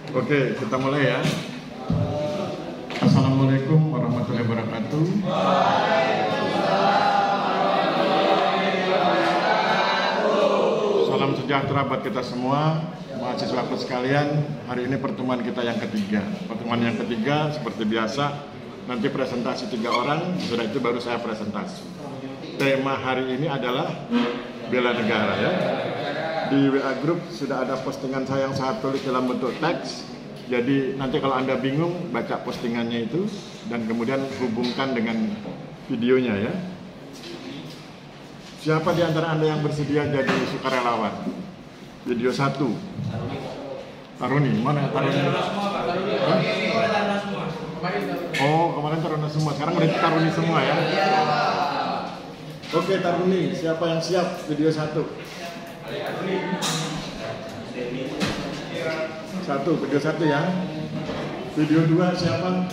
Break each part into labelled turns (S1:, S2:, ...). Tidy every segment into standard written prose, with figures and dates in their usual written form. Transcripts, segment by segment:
S1: Oke, kita mulai ya. Assalamualaikum warahmatullahi wabarakatuh. Salam sejahtera buat kita semua, mahasiswaku sekalian. Hari ini pertemuan kita yang ketiga. Pertemuan yang ketiga seperti biasa, nanti presentasi 3 orang, setelah itu baru saya presentasi. Tema hari ini adalah bela negara ya. Di WA Group sudah ada postingan saya yang saya tulis dalam bentuk teks. Jadi nanti kalau Anda bingung, baca postingannya itu dan kemudian hubungkan dengan videonya ya. Siapa di antara Anda yang bersedia jadi sukarelawan? Video 1. Taruni, mana Taruni? Oh, kemarin Taruna semua. Sekarang udah Taruni semua ya. Oke, Taruni, siapa yang siap video 1? Video 1 ya. Video 2 siapa?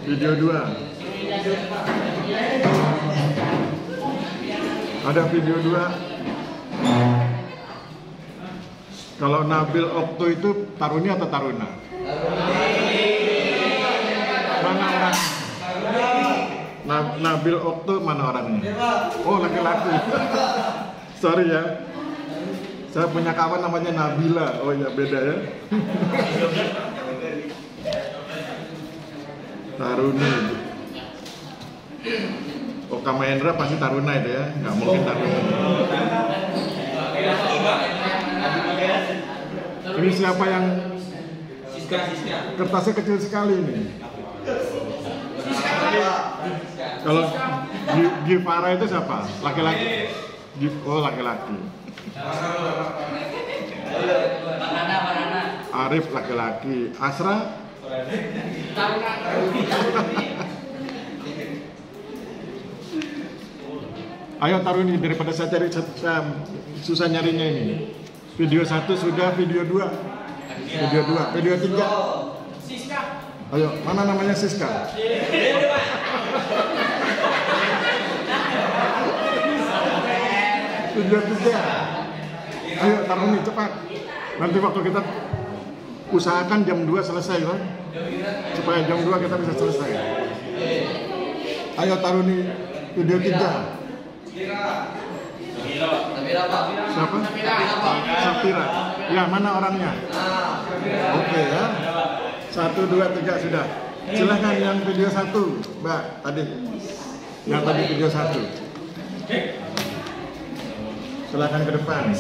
S1: Video 2. Ada video 2. Kalau Nabil Okto itu Taruni atau Taruna? Mana orang? Nabil Okto mana orangnya? Oh, laki-laki. Sorry ya. Saya punya kawan namanya Nabila. Oh ya, beda ya. Taruni. Oh, Kamahendra pasti Taruna itu ya. Nggak mungkin Taruna. Ini siapa yang kertasnya kecil sekali ini? Kalau Givara itu siapa? Laki-laki? Oh, laki-laki. Arif laki-laki. Asra? Ayo Taruni, daripada saya cari saya susah nyarinya ini. Video 1 sudah, video 2. Video 2, video 3. Ayo, mana namanya Siska? Video 3. Ayo Taruni cepat. Nanti waktu kita usahakan jam 2 selesai kan? Supaya jam 2 kita bisa selesai. Ayo Taruni, video 3. Siapa? Sapira. Ya, mana orangnya? Oke ya. 1, 2, 3 sudah. Silahkan yang video 1, Mbak, tadi. Yang tadi video 1. Silahkan ke depan.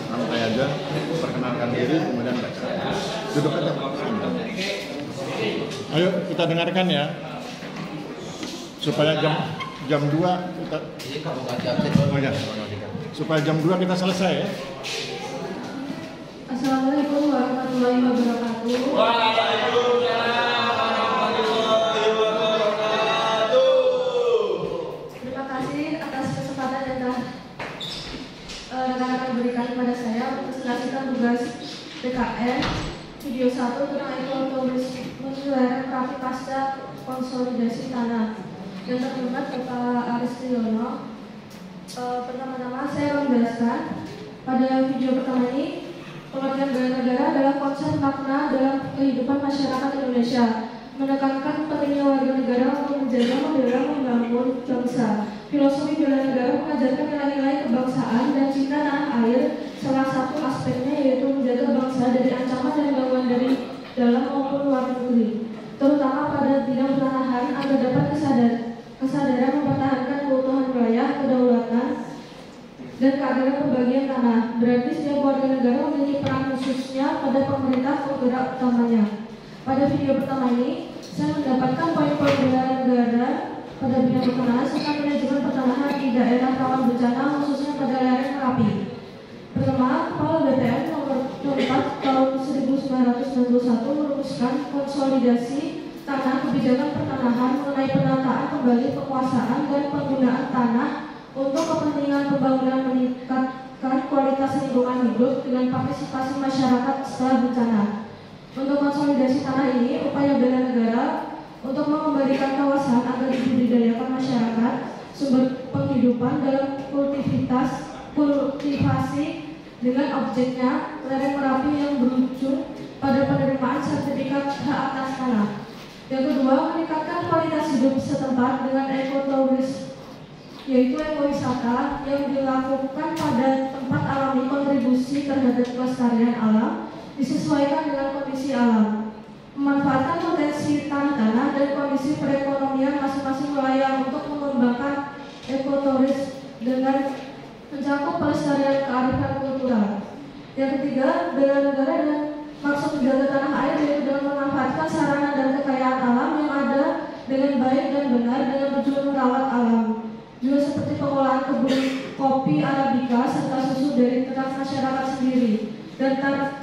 S1: Santai aja, perkenalkan diri, kemudian baca. Duduk aja, Pak. Ayo kita dengarkan ya, supaya jam 2 kita. Oh ya, supaya jam 2 kita selesai ya.
S2: Assalamualaikum warahmatullahi wabarakatuh. Terima kasih atas kesempatan yang telah rekan-rekan berikan kepada saya untuk menjelaskan tugas PKN video 1 tentang ekonomi praktik pasca konsolidasi tanah yang terlibat Bapak Aris Triyono. Pertama-tama saya menjelaskan pada video pertama ini, pengertian bela negara adalah konsep makna dalam kehidupan masyarakat Indonesia, menekankan pentingnya warga negara untuk menjaga, membela, membangun bangsa. Filosofi bela negara mengajarkan nilai-nilai kebangsaan dan cinta tanah air. Salah satu aspeknya yaitu menjaga bangsa dari ancaman dan gangguan dari dalam maupun luar negeri, terutama pada bidang pertahanan agar dapat kesadaran mempertahankan keutuhan wilayah, kedaulatan, dan keadilan pembagian pembagian tanah. Berarti setiap warga negara memiliki peran khususnya pada pemerintah penggerak utamanya. Pada video pertama ini, saya mendapatkan poin-poin bela negara pada bidang pertanahan serta manajemen pertanahan di daerah rawan bencana khususnya pada lereng Merapi. Pertama, Kepala BPN nomor 4 tahun 1991 merumuskan konsolidasi tanah kebijakan pertanahan mengenai penataan kembali penguasaan dan penggunaan tanah untuk kepentingan pembangunan meningkatkan kualitas lingkungan hidup dengan partisipasi masyarakat setelah bencana. Untuk konsolidasi tanah ini, upaya bela negara untuk mengembalikan kawasan agar dibudidayakan masyarakat sumber penghidupan dalam kultivasi dengan objeknya lereng Merapi yang berujung pada penerimaan sertifikat hak atas tanah. Yang kedua, meningkatkan kualitas hidup setempat dengan ekoturisme, yaitu ekowisata yang dilakukan pada tempat alami kontribusi terhadap kelestarian alam disesuaikan dengan kondisi alam. Memanfaatkan potensi tanah-tanah dan kondisi perekonomian masing-masing wilayah untuk mengembangkan ekoturisme dengan mencakup pelestarian kearifan kultural. Yang ketiga, bela negara dan maksud menjaga tanah air yaitu dengan memanfaatkan sarana dan kekayaan alam yang ada dengan baik dan benar dengan tujuan merawat alam. Juga seperti pengolahan kebun kopi Arabica serta susu dari ternak masyarakat sendiri dan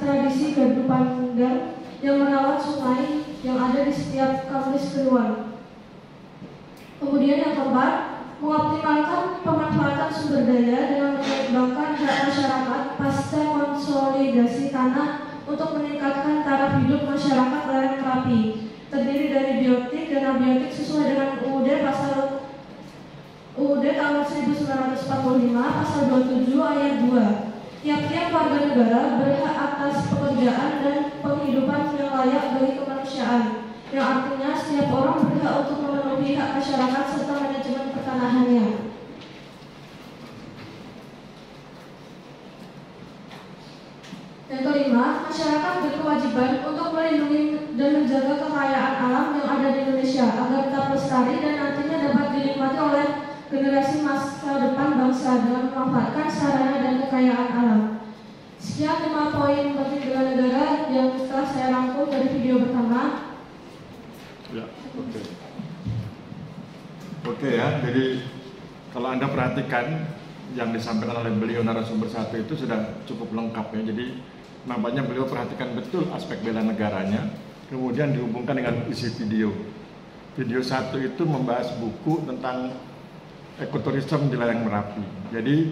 S2: tradisi gardu pandang yang merawat sungai yang ada di setiap kampus Kriwan. Kemudian yang keempat, mengoptimalkan pemanfaatan sumber daya dengan mengembangkan hak masyarakat pasca konsolidasi tanah untuk meningkatkan taraf hidup masyarakat lereng Merapi, terdiri dari biotik dan abiotik sesuai dengan UUD tahun 1945 pasal 27 ayat 2. Tiap-tiap warga negara berhak atas pekerjaan dan penghidupan yang layak bagi kemanusiaan, yang artinya setiap orang berhak untuk memenuhi hak masyarakat serta manajemen pertanahannya. Yang kelima, masyarakat berkewajiban untuk melindungi dan menjaga kekayaan alam yang ada di Indonesia agar tetap lestari dan nantinya dapat dinikmati oleh generasi masa depan bangsa dengan memanfaatkan sarana dan kekayaan alam. Sekian 5 poin penting bela negara yang telah saya rangkum dari video pertama.
S1: Ya, oke ya. Jadi kalau Anda perhatikan yang disampaikan oleh beliau narasumber satu itu sudah cukup lengkap ya. Jadi nampaknya beliau perhatikan betul aspek bela negaranya, kemudian dihubungkan dengan isi video. Video satu itu membahas buku tentang ekoturisme di lereng Merapi. Jadi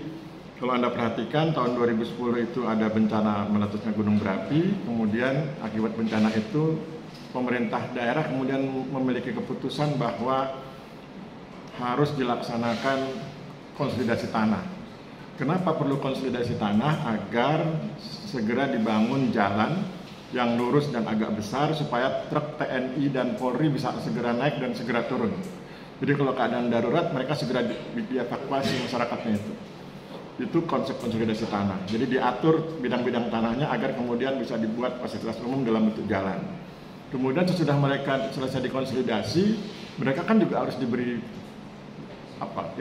S1: kalau Anda perhatikan tahun 2010 itu ada bencana meletusnya gunung berapi, kemudian akibat bencana itu pemerintah daerah kemudian memiliki keputusan bahwa harus dilaksanakan konsolidasi tanah. Kenapa perlu konsolidasi tanah? Agar segera dibangun jalan yang lurus dan agak besar supaya truk TNI dan Polri bisa segera naik dan segera turun. Jadi kalau keadaan darurat mereka segera dievakuasi masyarakatnya itu. Itu konsep konsolidasi tanah. Jadi diatur bidang-bidang tanahnya agar kemudian bisa dibuat fasilitas umum dalam bentuk jalan. Kemudian sesudah mereka selesai dikonsolidasi, mereka kan juga harus diberi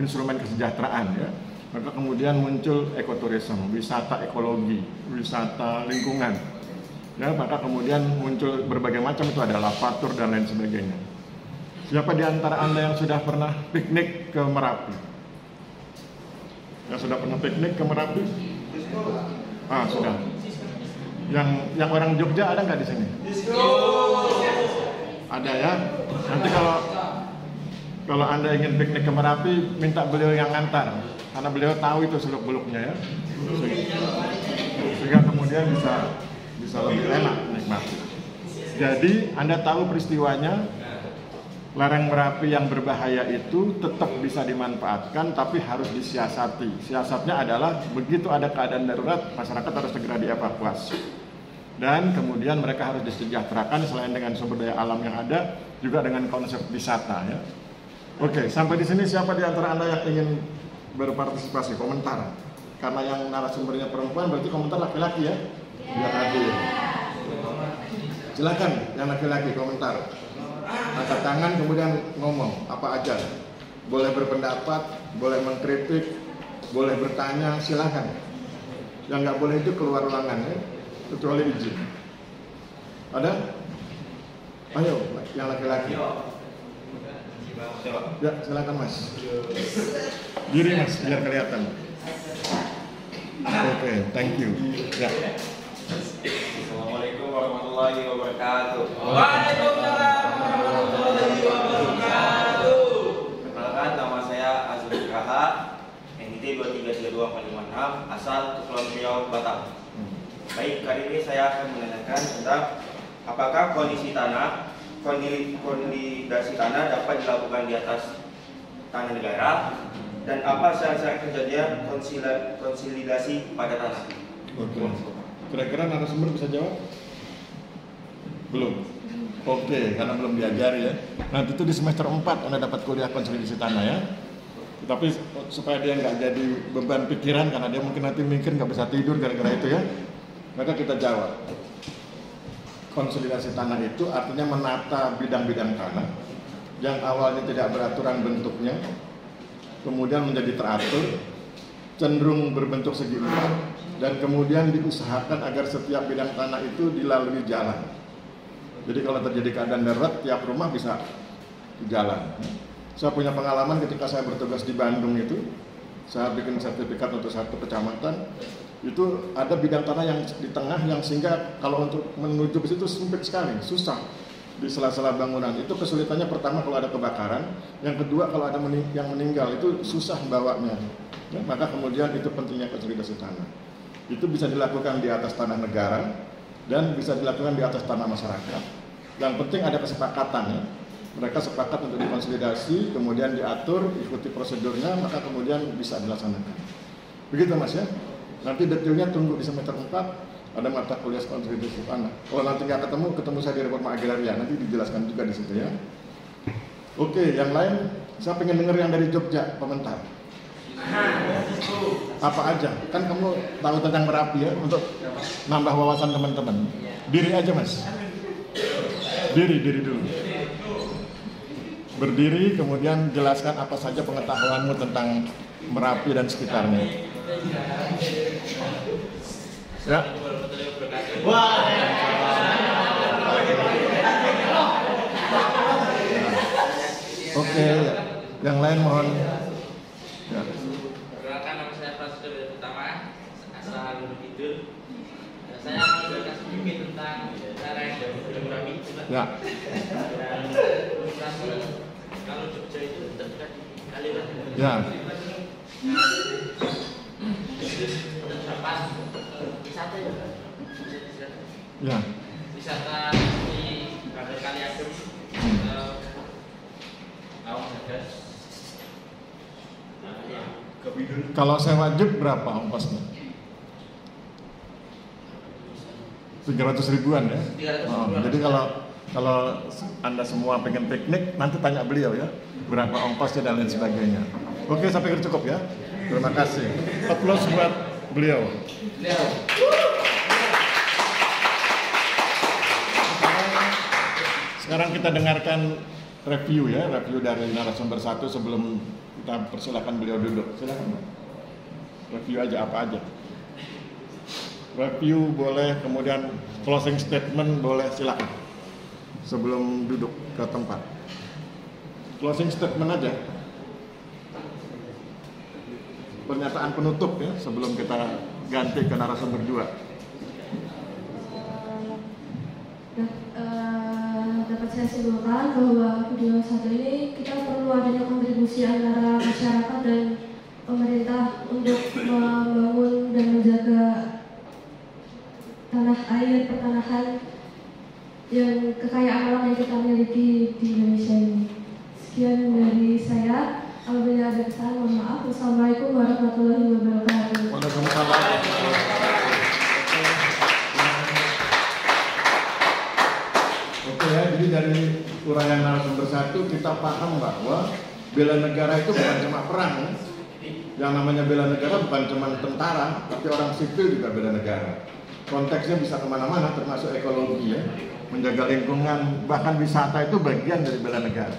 S1: instrumen kesejahteraan ya. Maka kemudian muncul ekoturisme, wisata ekologi, wisata lingkungan. Ya, maka kemudian muncul berbagai macam, itu ada lavatur dan lain sebagainya. Siapa di antara Anda yang sudah pernah piknik ke Merapi? Yang sudah pernah piknik ke Merapi? Sudah. Yang orang Jogja ada nggak di sini? Ada ya. Nanti kalau Anda ingin piknik ke Merapi, minta beliau yang ngantar, karena beliau tahu itu seluk-beluknya ya. Sehingga kemudian bisa lebih enak menikmati. Jadi Anda tahu peristiwanya. Lereng Merapi yang berbahaya itu tetap bisa dimanfaatkan, tapi harus disiasati. Siasatnya adalah begitu ada keadaan darurat, masyarakat harus segera dievakuasi. Dan kemudian mereka harus disejahterakan selain dengan sumber daya alam yang ada, juga dengan konsep wisata ya. Oke, sampai di sini siapa di antara Anda yang ingin berpartisipasi, komentar? Karena yang narasumbernya perempuan, berarti komentar laki-laki ya? Biar adil. Silakan yang laki-laki komentar. Angkat tangan kemudian ngomong apa aja, boleh berpendapat, boleh mengkritik, boleh bertanya, silakan. Yang nggak boleh itu keluar ruangan ya, kecuali izin. Ada? Ayo, yang laki-laki. Ya, silakan Mas. Diri Mas, biar kelihatan. Oke, thank you. Ya.
S3: Assalamualaikum warahmatullahi wabarakatuh.
S4: Waalaikumsalam warahmatullahi wabarakatuh.
S3: Perkenalkan, nama saya Azrul Kaha, NIT 233246, asal Kepulauan Riau, Batam. Baik, kali ini saya akan menanyakan tentang apakah kondisi tanah, konsolidasi tanah dapat dilakukan di atas tanah negara, dan apa syarat-syarat kejadian konsolidasi pada tanah.
S1: Oke. Kira-kira narasumber bisa jawab? Belum? Oke, karena belum diajari ya. Nanti itu di semester 4 Anda dapat kuliah konsolidasi tanah ya. Tapi supaya dia nggak jadi beban pikiran, karena dia mungkin nanti mikir nggak bisa tidur gara-gara itu ya, maka kita jawab. Konsolidasi tanah itu artinya menata bidang-bidang tanah yang awalnya tidak beraturan bentuknya, kemudian menjadi teratur, cenderung berbentuk segi empat, dan kemudian diusahakan agar setiap bidang tanah itu dilalui jalan. Jadi kalau terjadi keadaan darurat, tiap rumah bisa jalan. Saya punya pengalaman ketika saya bertugas di Bandung itu, saya bikin sertifikat untuk satu kecamatan, itu ada bidang tanah yang di tengah yang sehingga kalau untuk menuju ke situ sempit sekali, susah di sela-sela bangunan. Itu kesulitannya pertama kalau ada kebakaran, yang kedua kalau ada yang meninggal itu susah bawanya. Ya, maka kemudian itu pentingnya konsolidasi tanah. Itu bisa dilakukan di atas tanah negara dan bisa dilakukan di atas tanah masyarakat. Yang penting ada kesepakatan ya. Mereka sepakat untuk dikonsolidasi, kemudian diatur, ikuti prosedurnya, maka kemudian bisa dilaksanakan. Begitu Mas ya. Nanti detailnya tunggu di semester 4 ada mata kuliah konsolidasi tanah. Kalau nanti nggak ketemu saya di Reforma Agraria, nanti dijelaskan juga di situ ya. Oke, yang lain saya pengen denger yang dari Jogja, komentar. Apa aja? Kan kamu tahu tentang Merapi ya, untuk nambah wawasan teman-teman. Diri aja Mas. Diri dulu. Berdiri, kemudian jelaskan apa saja pengetahuanmu tentang Merapi dan sekitarnya. Ya. Oke, yang lain mohon. Ya.
S4: Perkenalkan, nama saya Prasetyo Utama, asal Gunung Kidul. Saya akan menjelaskan sedikit tentang cara yang Merapi.
S1: Ya.
S4: Dan ilustrasi kalau Jogja itu terdekat di aliran.
S1: Ya.
S4: Terdapat wisata ya.
S1: Ya.
S4: Wisata di Bandar Kaliadem, Awang Jagas.
S1: Kalau sewa jeep berapa ongkosnya? 300 ribuan ya.
S4: 300
S1: Oh,
S4: ribuan.
S1: jadi kalau Anda semua pengen piknik, nanti tanya beliau ya, berapa ongkosnya dan lain sebagainya. Oke, sampai cukup ya. Terima kasih. Aplaus buat beliau. Sekarang kita dengarkan review ya, review dari narasumber satu sebelum kita persilakan beliau duduk. Silakan Pak. Review aja apa aja. Review boleh, kemudian closing statement boleh, silakan. Sebelum duduk ke tempat. Closing statement aja. Pernyataan penutup ya, sebelum kita ganti ke narasumber 2.
S2: Dapat saya simpulkan bahwa video satu ini kita perlu adanya kontribusi antara masyarakat dan pemerintah untuk membangun dan menjaga tanah air pertanahan yang kekayaan alam yang kita miliki di Indonesia ini. Sekian dari saya. Apabila ada kesalahan, mohon maaf. Wassalamualaikum warahmatullahi wabarakatuh.
S1: Waalaikumsalam. Oke ya, jadi dari uraian narasumber satu kita paham bahwa bela negara itu bukan cuma perang. Yang namanya bela negara bukan cuma tentara, tapi orang sipil juga bela negara. Konteksnya bisa kemana-mana, termasuk ekologi ya, menjaga lingkungan, bahkan wisata itu bagian dari bela negara.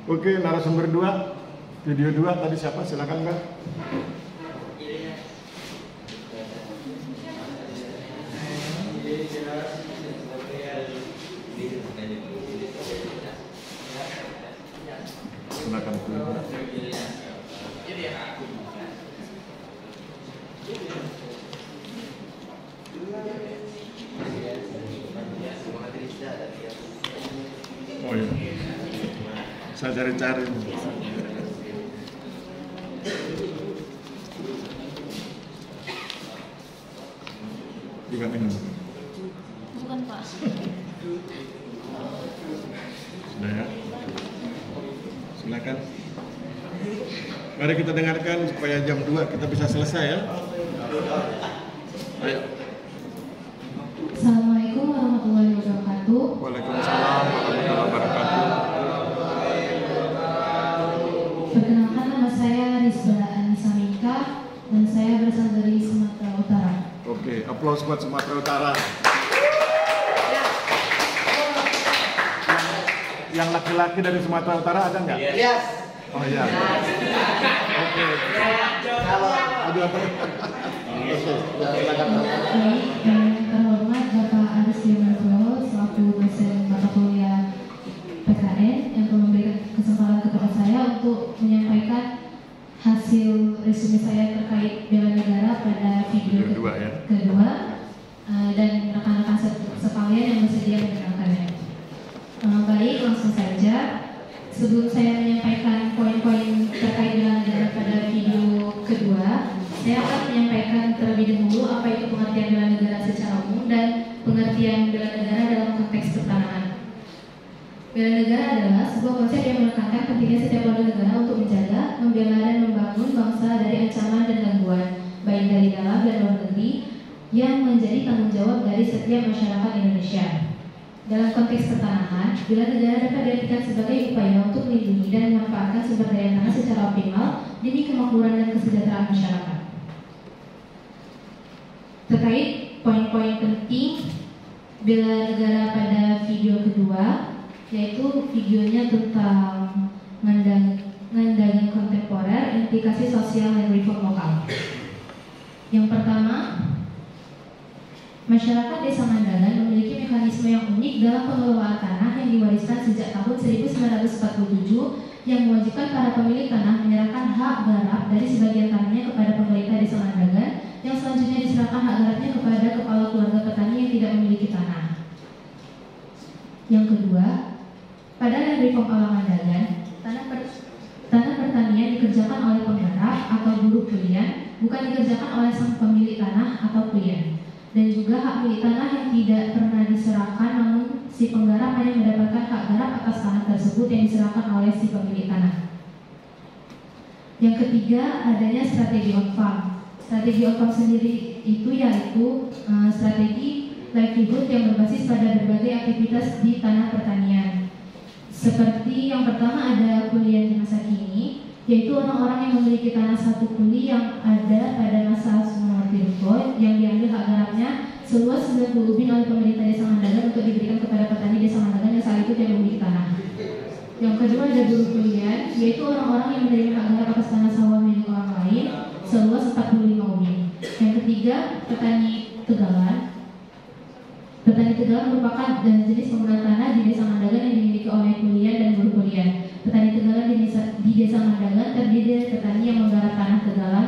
S1: Oke, narasumber 2, video 2 tadi siapa? Silakan Mbak. Silakan. Oh iya, saya cari-cari. Juga minum.
S2: Bukan Pak.
S1: Sudah ya. Silakan. Mari kita dengarkan supaya jam 2 kita bisa selesai ya. Ayo.
S2: Assalamualaikum warahmatullahi wabarakatuh.
S1: Waalaikumsalam warahmatullahi wabarakatuh.
S2: Perkenalkan, nama saya Rizba Anissa Mika dan saya berasal dari Sumatera Utara.
S1: Oke, aplaus buat Sumatera Utara. Yang laki-laki dari Sumatera Utara ada nggak?
S3: Yes.
S1: Oh iya. Oke. Aduh apa? Oke, silakan.
S2: Baik, yang terhormat Bapak Aris Diamanto selaku dosen mata kuliah PKN yang telah memberikan kesempatan kepada saya untuk menyampaikan hasil resume saya terkait bela negara pada video
S1: Kedua ya.
S2: kedua, dan rekan-rekan sekalian yang bersedia mendengarkannya. Baik, langsung saja. Sebelum saya menyampaikan poin-poin terkait bela negara pada video kedua, saya akan menyampaikan terlebih dahulu apa itu pengertian bela negara secara umum dan pengertian bela negara dalam konteks pertahanan. Bela negara adalah sebuah konsep yang menekankan pentingnya setiap warga negara untuk menjaga, membela dan membangun bangsa dari ancaman dan gangguan, baik dari dalam dan luar negeri, yang menjadi tanggung jawab dari setiap masyarakat Indonesia. Dalam konteks pertanahan, bela negara dapat diartikan sebagai upaya untuk melindungi dan memanfaatkan sumber daya tanah secara optimal demi kemakmuran dan kesejahteraan masyarakat. Terkait poin-poin penting bela negara pada video kedua, yaitu videonya tentang ngendangan kontemporer, implikasi sosial dan reform lokal. Yang pertama, masyarakat Desa Mandangan memiliki mekanisme yang unik dalam pengelolaan tanah yang diwariskan sejak tahun 1947 yang mewajibkan para pemilik tanah menyerahkan hak garap dari sebagian tanahnya kepada pemerintah Desa Mandangan yang selanjutnya diserahkan hak garapnya kepada kepala keluarga petani yang tidak memiliki tanah. Yang kedua, pada land reform ala Mandangan, tanah pertanian dikerjakan oleh penggarap atau buruh kuliah, bukan dikerjakan oleh sang pemilik tanah atau kuliah. Dan juga hak milik tanah yang tidak pernah diserahkan, namun si penggarap hanya mendapatkan hak garap atas tanah tersebut yang diserahkan oleh si pemilik tanah. Yang ketiga, adanya strategi on farm. Strategi on farm sendiri itu yaitu strategi livelihood yang berbasis pada berbagai aktivitas di tanah pertanian. Seperti yang pertama ada kuliah di masa kini, yaitu orang-orang yang memiliki tanah satu kuli yang ada pada masa Sumartirto yang diambil hak garapnya seluas 90 ubin oleh pemerintah Desa Mandangan untuk diberikan kepada petani Desa Mandangan yang saat itu tidak memiliki tanah. Yang kedua ada buruh kuliah, yaitu orang-orang yang menerima hak garap atas tanah sawah milik orang lain seluas 45 ubin. Yang ketiga, petani tegalan. Petani tegalan merupakan jenis penggunaan tanah di Desa Mandangan yang dimiliki oleh kuliah dan buruh kuliah. Petani tegalan di desa Mandangan terdiri dari petani yang menggarap tanah tegalan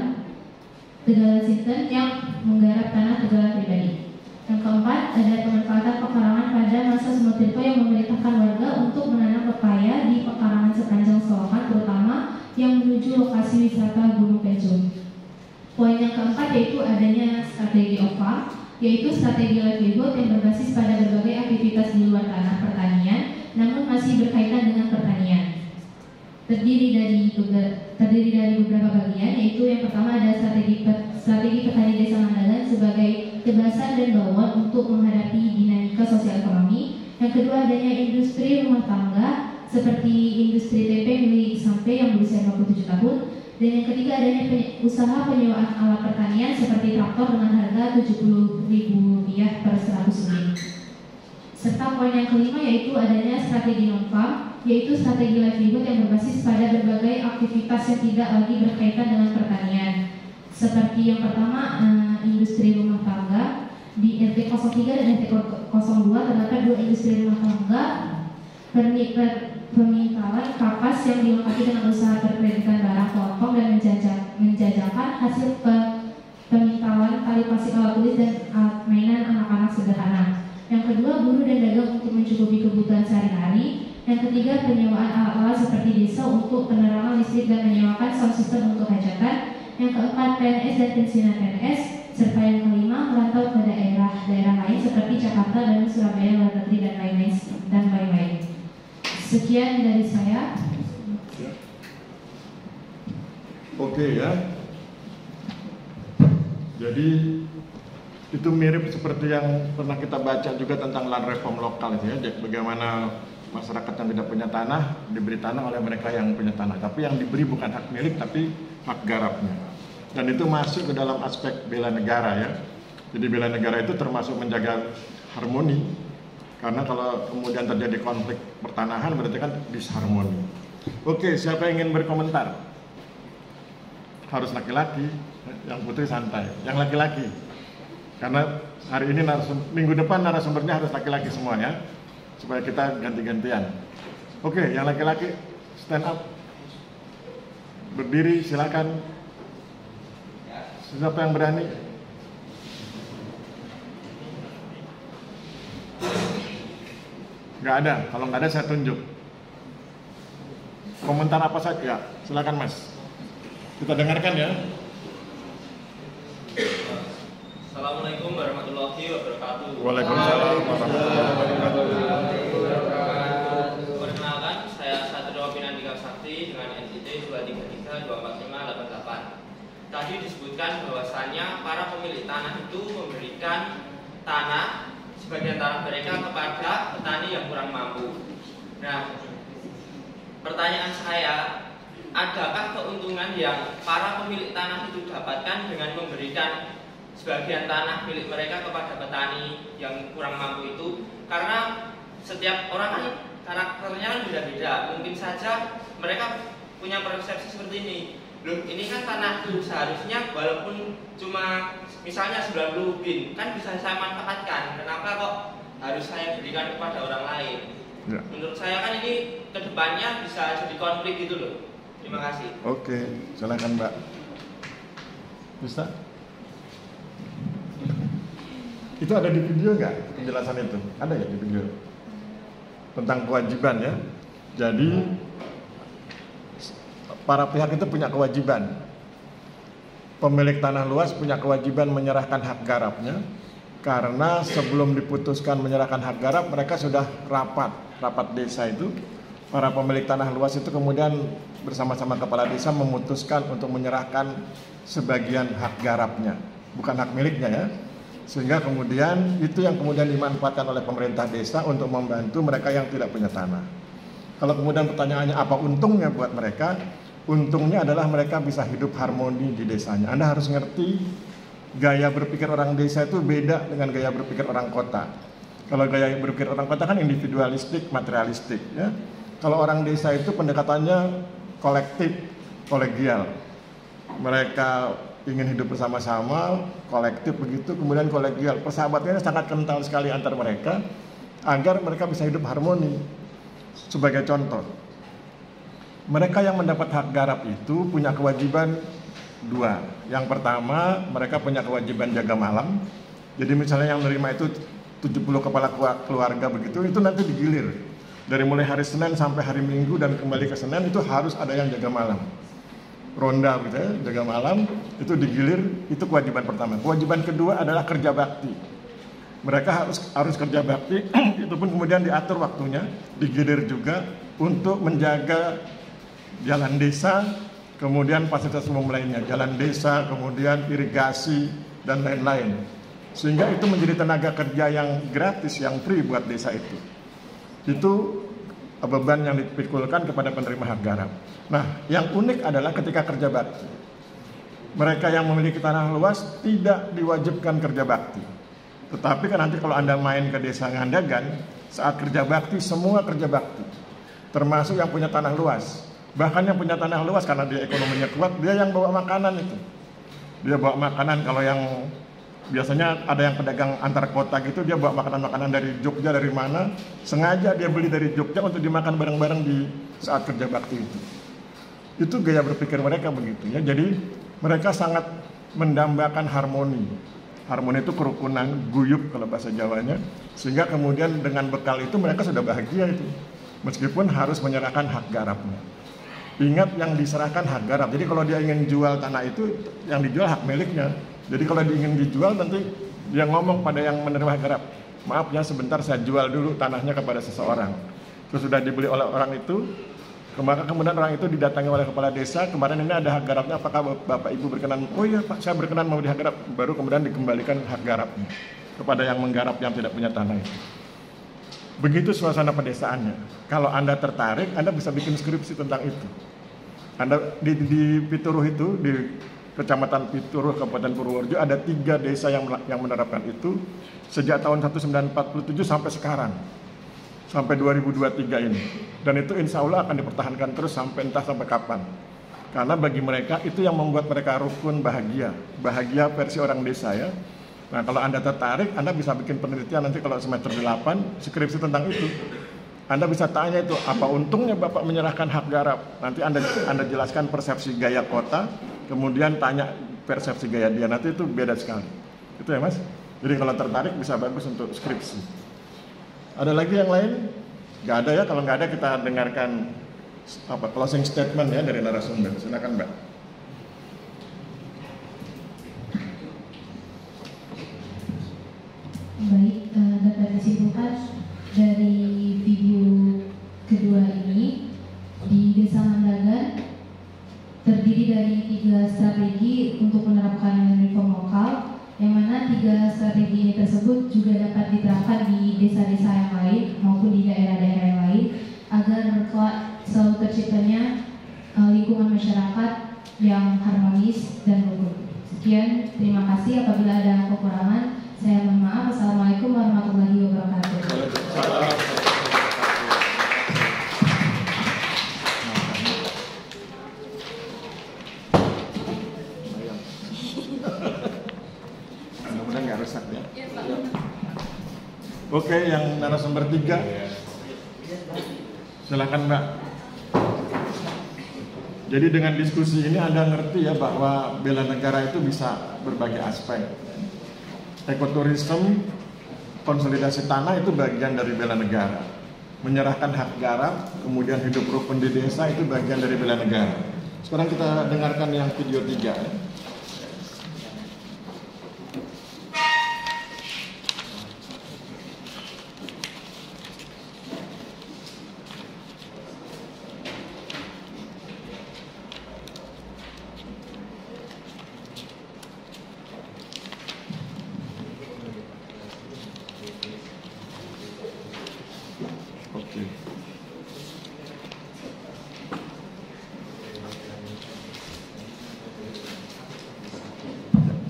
S2: Sinten yang menggarap tanah tegalan pribadi. Yang keempat, ada pemanfaatan pekarangan pada masa Sumartirto yang memerintahkan warga untuk menanam pepaya di pekarangan sepanjang selokan, terutama yang menuju lokasi wisata Gunung Pecun. Poin yang keempat yaitu adanya strategi OPA, yaitu strategi livelihood yang berbasis pada berbagai aktivitas di luar tanah pertanian, namun masih berkaitan dengan pertanian. Terdiri dari beberapa bagian, yaitu yang pertama ada strategi petani Desa Mandangan sebagai kebasan dan bawaan untuk menghadapi dinamika sosial ekonomi. Yang kedua adanya industri rumah tangga seperti industri tempe milik Sampai yang berusia 57 tahun. Dan yang ketiga adanya usaha penyewaan alat pertanian seperti traktor dengan harga Rp70.000 per 100 unit. Serta poin yang kelima yaitu adanya strategi non-farm, yaitu strategi livelihood yang berbasis pada berbagai aktivitas yang tidak lagi berkaitan dengan pertanian. Seperti yang pertama, industri rumah tangga di RT 03 dan RT ekor 02 terdapat 2 industri rumah tangga, pemingkalan kapas yang dilengkapi dengan usaha perkreditan barang potong dan menjajakan hasil pemingkalan tali pasir alat tulis dan alat mainan anak-anak sederhana. Yang kedua, buruh dan dagang untuk mencukupi kebutuhan sehari-hari. Yang ketiga, penyewaan alat-alat seperti diesel untuk penerangan listrik dan menyewakan sound system untuk hajatan. Yang keempat, PNS dan pensiunan PNS. Serta yang kelima, merantau ke daerah lain seperti Jakarta dan Surabaya, luar negeri dan lain-lain. Sekian dari saya.
S1: Oke ya. Jadi itu mirip seperti yang pernah kita baca juga tentang land reform lokal itu ya. Bagaimana masyarakat yang tidak punya tanah diberi tanah oleh mereka yang punya tanah. Tapi yang diberi bukan hak milik tapi hak garapnya. Dan itu masuk ke dalam aspek bela negara ya. Jadi bela negara itu termasuk menjaga harmoni. Karena kalau kemudian terjadi konflik pertanahan berarti kan disharmoni. Oke, siapa yang ingin berkomentar? Harus laki-laki, yang putri santai. Yang laki-laki. Karena hari ini minggu depan narasumbernya harus laki-laki semuanya. Supaya kita ganti-gantian. Oke, yang laki-laki stand up. Berdiri, silakan. Siapa yang berani? Nggak ada, kalau nggak ada saya tunjuk. Komentar apa saja, silakan Mas. Kita dengarkan ya.
S5: Assalamualaikum warahmatullahi wabarakatuh.
S1: Waalaikumsalam warahmatullahi wabarakatuh.
S5: Perkenalkan, saya Satrio Pinandika Sakti dengan NIT 2332458. Tadi disebutkan bahwasannya para pemilik tanah itu memberikan tanah, sebagian tanah mereka kepada petani yang kurang mampu. Nah, pertanyaan saya, adakah keuntungan yang para pemilik tanah itu dapatkan dengan memberikan sebagian tanah milik mereka kepada petani yang kurang mampu itu? Karena setiap orang kan karakternya kan beda-beda. Mungkin saja mereka punya persepsi seperti ini. Loh, ini kan tanah itu seharusnya walaupun cuma misalnya 90 bin, kan bisa saya manfaatkan. Kenapa kok harus saya berikan kepada orang lain?
S1: Ya.
S5: Menurut saya kan ini kedepannya bisa jadi konflik gitu loh. Terima kasih.
S1: Oke, silakan Mbak. Bisa? Itu ada di video nggak penjelasan itu? Ada ya di video? Tentang kewajiban ya. Jadi para pihak itu punya kewajiban. Pemilik tanah luas punya kewajiban menyerahkan hak garapnya. Karena sebelum diputuskan menyerahkan hak garap, mereka sudah rapat desa itu. Para pemilik tanah luas itu kemudian bersama-sama kepala desa memutuskan untuk menyerahkan sebagian hak garapnya, bukan hak miliknya ya. Sehingga kemudian itu yang kemudian dimanfaatkan oleh pemerintah desa untuk membantu mereka yang tidak punya tanah. Kalau kemudian pertanyaannya apa untungnya buat mereka? Untungnya adalah mereka bisa hidup harmoni di desanya. Anda harus ngerti gaya berpikir orang desa itu beda dengan gaya berpikir orang kota. Kalau gaya berpikir orang kota kan individualistik, materialistik ya. Kalau orang desa itu pendekatannya kolektif, kolegial. Mereka ingin hidup bersama-sama, kolektif begitu, kemudian kolegial. Persahabatannya sangat kental sekali antar mereka agar mereka bisa hidup harmoni. Sebagai contoh, mereka yang mendapat hak garap itu punya kewajiban dua. Yang pertama, mereka punya kewajiban jaga malam. Jadi misalnya yang menerima itu 70 kepala keluarga begitu, itu nanti digilir. Dari mulai hari Senin sampai hari Minggu dan kembali ke Senin itu harus ada yang jaga malam. Ronda gitu ya, jaga malam, itu digilir, itu kewajiban pertama. Kewajiban kedua adalah kerja bakti. Mereka harus kerja bakti, itu pun kemudian diatur waktunya, digilir juga untuk menjaga jalan desa, kemudian fasilitas umum lainnya, jalan desa, kemudian irigasi dan lain-lain. Sehingga itu menjadi tenaga kerja yang gratis, yang free buat desa itu. Itu beban yang dipikulkan kepada penerima hak garap. Nah, yang unik adalah ketika kerja bakti. Mereka yang memiliki tanah luas tidak diwajibkan kerja bakti. Tetapi kan nanti kalau Anda main ke desa Ngandagan, saat kerja bakti, semua kerja bakti. Termasuk yang punya tanah luas. Bahkan yang punya tanah luas karena dia ekonominya kuat, dia yang bawa makanan itu. Dia bawa makanan kalau yang Biasanya ada yang pedagang antar kota gitu, dia bawa makanan-makanan dari Jogja, dari mana, sengaja dia beli dari Jogja untuk dimakan bareng-bareng di saat kerja bakti itu. Itu gaya berpikir mereka begitu ya. Jadi mereka sangat mendambakan harmoni. Harmoni itu kerukunan, guyup kalau bahasa Jawanya. Sehingga kemudian dengan bekal itu mereka sudah bahagia itu. Meskipun harus menyerahkan hak garapnya. Ingat yang diserahkan hak garap. Jadi kalau dia ingin jual tanah itu, yang dijual hak miliknya. Jadi kalau dia ingin dijual, nanti dia ngomong pada yang menerima hak garap, maaf ya sebentar saya jual dulu tanahnya kepada seseorang. Terus sudah dibeli oleh orang itu, maka kemudian orang itu didatangi oleh kepala desa, kemarin ini ada hak garapnya, apakah Bapak Ibu berkenan? Oh iya Pak, saya berkenan mau dihak garap. Baru kemudian dikembalikan hak garapnya kepada yang menggarap yang tidak punya tanah itu. Begitu suasana pedesaannya. Kalau Anda tertarik, Anda bisa bikin skripsi tentang itu. Anda di Pituruh itu, di Kecamatan Pituruh, Kabupaten Purworejo, ada 3 desa yang menerapkan itu sejak tahun 1947 sampai sekarang, sampai 2023 ini. Dan itu insya Allah akan dipertahankan terus sampai entah sampai kapan. Karena bagi mereka itu yang membuat mereka rukun, bahagia versi orang desa ya. Nah kalau Anda tertarik, Anda bisa bikin penelitian nanti kalau semester 8 skripsi tentang itu. Anda bisa tanya itu, apa untungnya Bapak menyerahkan hak garap? Nanti Anda jelaskan persepsi gaya kota, kemudian tanya persepsi gaya dia, nanti itu beda sekali. Itu ya Mas. Jadi kalau tertarik bisa bagus untuk skripsi. Ada lagi yang lain? Gak ada ya, kalau nggak ada kita dengarkan closing statement ya dari narasumber. Silakan Mbak.
S6: Baik, dapat disimpulkan dari video kedua ini, di Desa Mandagan terdiri dari 3 strategi untuk menerapkan reform lokal, yang mana 3 strategi ini tersebut juga dapat diterapkan di desa-desa yang lain maupun di daerah-daerah yang lain agar selalu terciptanya lingkungan masyarakat yang harmonis dan rukun. Sekian, terima kasih. Apabila ada kekurangan, saya mohon maaf. Assalamualaikum warahmatullahi wabarakatuh.
S1: Mudah-mudahan nggak rusak ya. Oke, yang narasumber 3, silakan Mbak. Jadi dengan diskusi ini Anda ngerti ya bahwa bela negara itu bisa berbagai aspek. Ekoturisme, konsolidasi tanah itu bagian dari bela negara. Menyerahkan hak garap, kemudian hidup rukun di desa itu bagian dari bela negara. Sekarang kita dengarkan yang video 3 ya.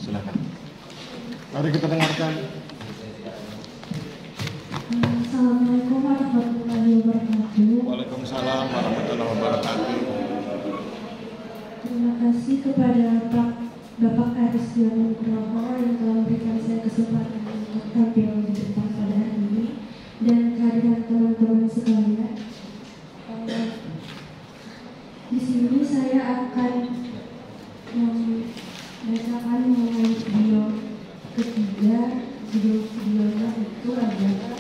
S1: Silakan. Mari kita dengarkan.
S2: Assalamualaikum warahmatullahi wabarakatuh.
S1: Waalaikumsalam warahmatullahi wabarakatuh.
S2: Terima kasih kepada Bapak Aristion Nugroho yang telah memberikan saya kesempatan untuk tampil di depan pada hari ini, dan kehadiran teman-teman sekalian. Di sini saya akan membacakan mengenai video ketiga. Videonya itu adalah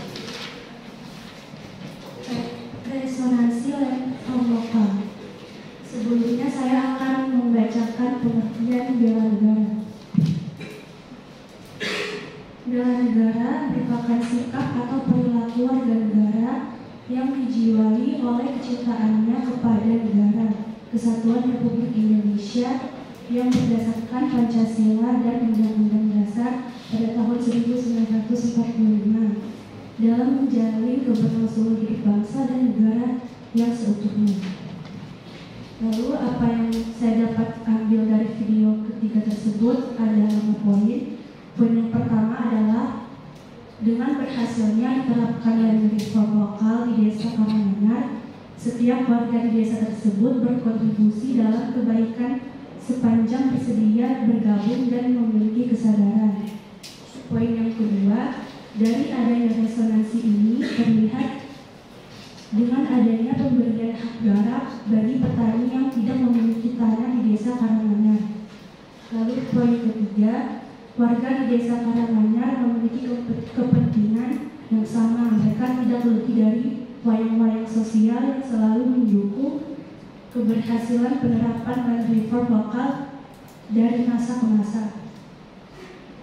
S2: resonansi reform lokal. Sebelumnya saya akan membacakan pengertian bela negara. Bela negara merupakan sikap atau perilaku warga negara yang dijiwai oleh kecintaannya kepada negara, Kesatuan Republik Indonesia yang berdasarkan Pancasila dan Undang-Undang Dasar pada tahun 1945 dalam menjalin keberlangsungan hidup bangsa dan negara yang seutuhnya. Lalu apa yang saya dapat ambil dari video ketiga tersebut ada 5 poin. Poin yang pertama adalah dengan berhasilnya diterapkan reform lokal di Desa Karanganyar, setiap warga di desa tersebut berkontribusi dalam kebaikan sepanjang bersedia bergabung dan memiliki kesadaran. poin yang kedua, dari adanya resonansi ini terlihat dengan adanya pemberian hak garap bagi petani yang tidak memiliki tanah di Desa Karanganyar. Lalu poin ketiga, warga di Desa Karanganyar memiliki kepentingan yang sama. Mereka tidak lebih dari wayang-wayang sosial yang selalu mendukung keberhasilan penerapan land reform lokal dari masa ke masa.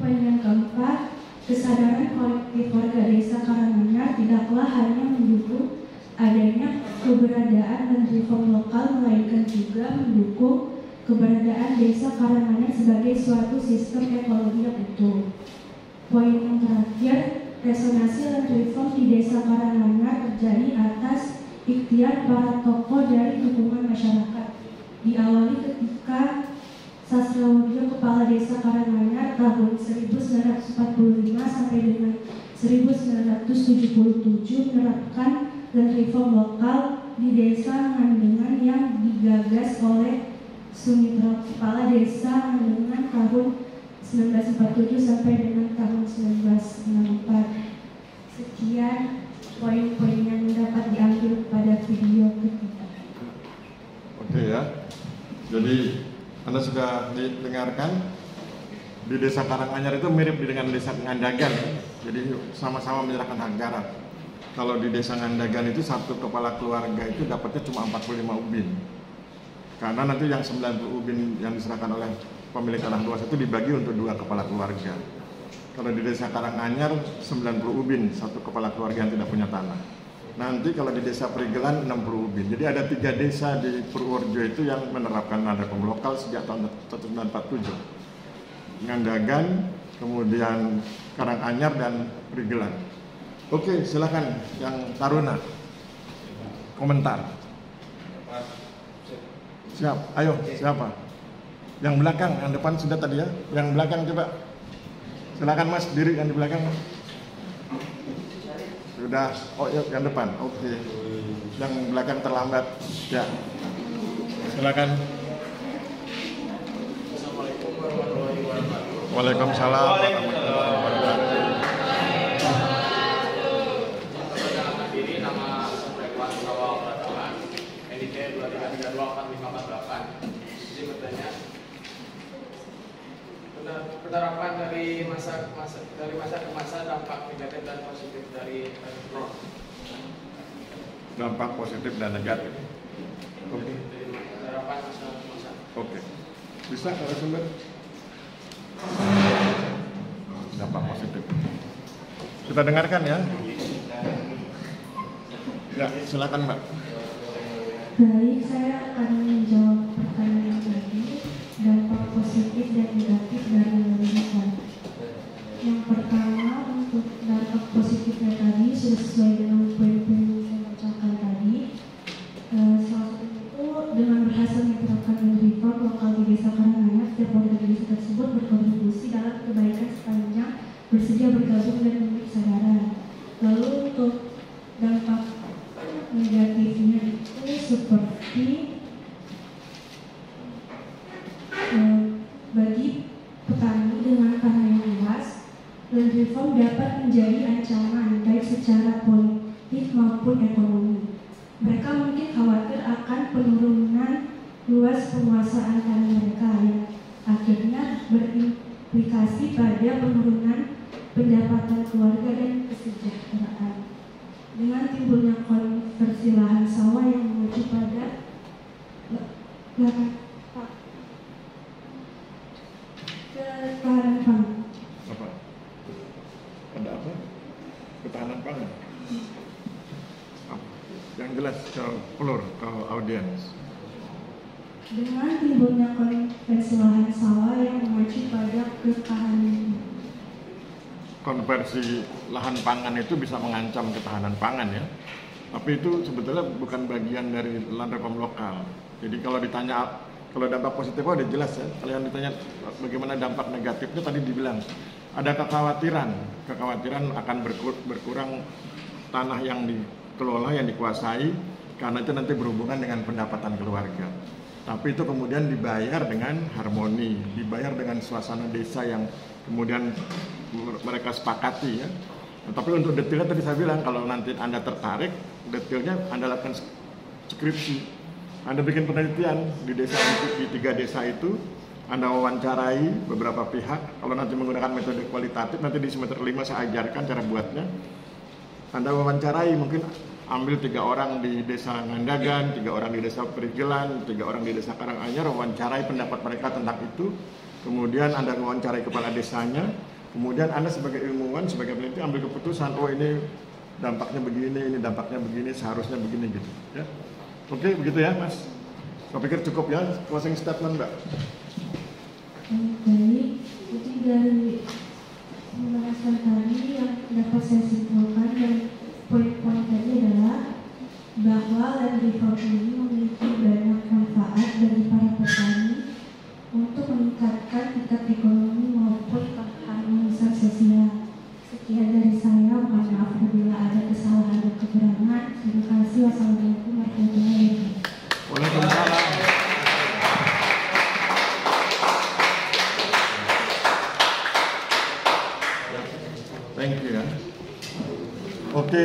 S2: Poin yang keempat, kesadaran kolektif warga Desa Karanganyar tidaklah hanya mendukung adanya keberadaan land reform lokal, melainkan juga mendukung keberadaan Desa Karanganyar sebagai suatu sistem ekologi yang utuh. Poin yang terakhir, resonansi land reform di Desa Karanganyar terjadi atas ikhtiar para tokoh dari dukungan masyarakat. Diawali ketika Sastrawiryo Kepala Desa Karanganyar tahun 1945 sampai dengan 1977 menerapkan land reform lokal di Desa Ngandengan yang digagas oleh Sumitra Kepala Desa Ngandengan tahun 1947 sampai dengan tahun 1964. Sekian poin-poin yang dapat diambil pada video ketiga.
S1: Oke ya, jadi Anda sudah didengarkan, di Desa Karanganyar itu mirip dengan Desa Ngandagan, jadi sama-sama menyerahkan hak garap. Kalau di Desa Ngandagan itu satu kepala keluarga itu dapatnya cuma 45 ubin, karena nanti yang 90 ubin yang diserahkan oleh pemilik tanah luas itu dibagi untuk 2 kepala keluarga. Kalau di Desa Karanganyar 90 ubin, satu kepala keluarga yang tidak punya tanah. Nanti kalau di Desa Perigelan 60 ubin. Jadi ada 3 desa di Purworejo itu yang menerapkan land reform lokal sejak tahun 1947. Ngandagan, kemudian Karanganyar dan Perigelan. Oke, silakan yang Taruna. Komentar. Siap, ayo siapa? Yang belakang, yang depan sudah tadi ya. Yang belakang coba. Silakan Mas, diri yang di belakang. Sudah, oh yuk, yang depan. Oke. Yang belakang terlambat. Ya. Silakan.
S7: Assalamualaikum warahmatullahi wabarakatuh.
S1: Waalaikumsalam warahmatullahi wabarakatuh.
S7: Perkenalkan diri, nama Rekwan Sawal Pratama, NIK 23324548. Jadi bertanya, penerapan dari masa ke masa dampak negatif dan positif dari REFRON.
S1: Dampak positif dan negatif. Oke.
S7: Penerapan masa ke masa.
S1: Oke. Bisa narasumber? Dampak positif. Kita dengarkan ya. Ya, silakan Mbak.
S2: Baik, saya akan menjawab pertanyaan tadi, dampak positif dan negatif dari land reform. Yang pertama, untuk dampak positifnya tadi sesuai dengan poin-poin yang saya bacakan tadi. Salah satu itu dengan berhasil menerapkan land reform lokal di Desa Karanganyar, setiap warga di desa tersebut berkontribusi dalam kebaikan sepanjang bersedia bergabung dan memiliki kesadaran. Lalu untuk dampak negatifnya itu seperti bagi petani dengan tanah yang luas, land reform dapat menjadi ancaman baik secara politik maupun ekonomi. Mereka mungkin khawatir akan penurunan luas penguasaan tanah mereka yang akhirnya berimplikasi pada penurunan pendapatan keluarga dan kesejahteraan. Dengan timbulnya konversi lahan sawah yang menuju pada ketahanan pangan.
S1: Apa? Ada apa? Ketahanan pangan. Yang jelas ke pelur, ke audiens.
S2: Dengan timbulnya konversi lahan sawah yang mengacu pada ketahanan.
S1: Konversi lahan pangan itu bisa mengancam ketahanan pangan ya. Tapi itu sebetulnya bukan bagian dari land reform lokal. Jadi kalau ditanya, kalau dampak positifnya udah jelas ya. Kalau yang ditanya bagaimana dampak negatifnya tadi dibilang ada kekhawatiran akan berkurang tanah yang dikelola, yang dikuasai, karena itu nanti berhubungan dengan pendapatan keluarga. Tapi itu kemudian dibayar dengan harmoni, dibayar dengan suasana desa yang kemudian mereka sepakati ya. Nah, tapi untuk detailnya tadi saya bilang kalau nanti Anda tertarik, detailnya Anda lakukan skripsi, Anda bikin penelitian di desa, di 3 desa itu, Anda wawancarai beberapa pihak. Kalau nanti menggunakan metode kualitatif, nanti di semester 5 saya ajarkan cara buatnya. Anda wawancarai, mungkin ambil 3 orang di desa Ngandagan, 3 orang di desa Perigelan, 3 orang di desa Karanganyar, wawancarai pendapat mereka tentang itu. Kemudian Anda wawancarai kepala desanya. Kemudian Anda sebagai ilmuwan, sebagai peneliti ambil keputusan, oh ini dampaknya begini, ini dampaknya begini, seharusnya begini gitu. Ya. Oke, begitu ya Mas. Saya pikir cukup ya, closing statement Mbak.
S2: Baik, jadi dari pembahasan tadi yang dapat saya simpulkan dan poin-poin tadi adalah bahwa land reform ini memiliki banyak manfaat bagi para petani untuk meningkatkan tingkat ekonomi maupun keharmonisan sosial. Sekian dari saya, mohon maaf apabila ada kesalahan dan kekurangan. Terima kasih. Wassalamualaikum warahmatullahi wabarakatuh.
S1: Waalaikumsalam. Thank you ya. Oke,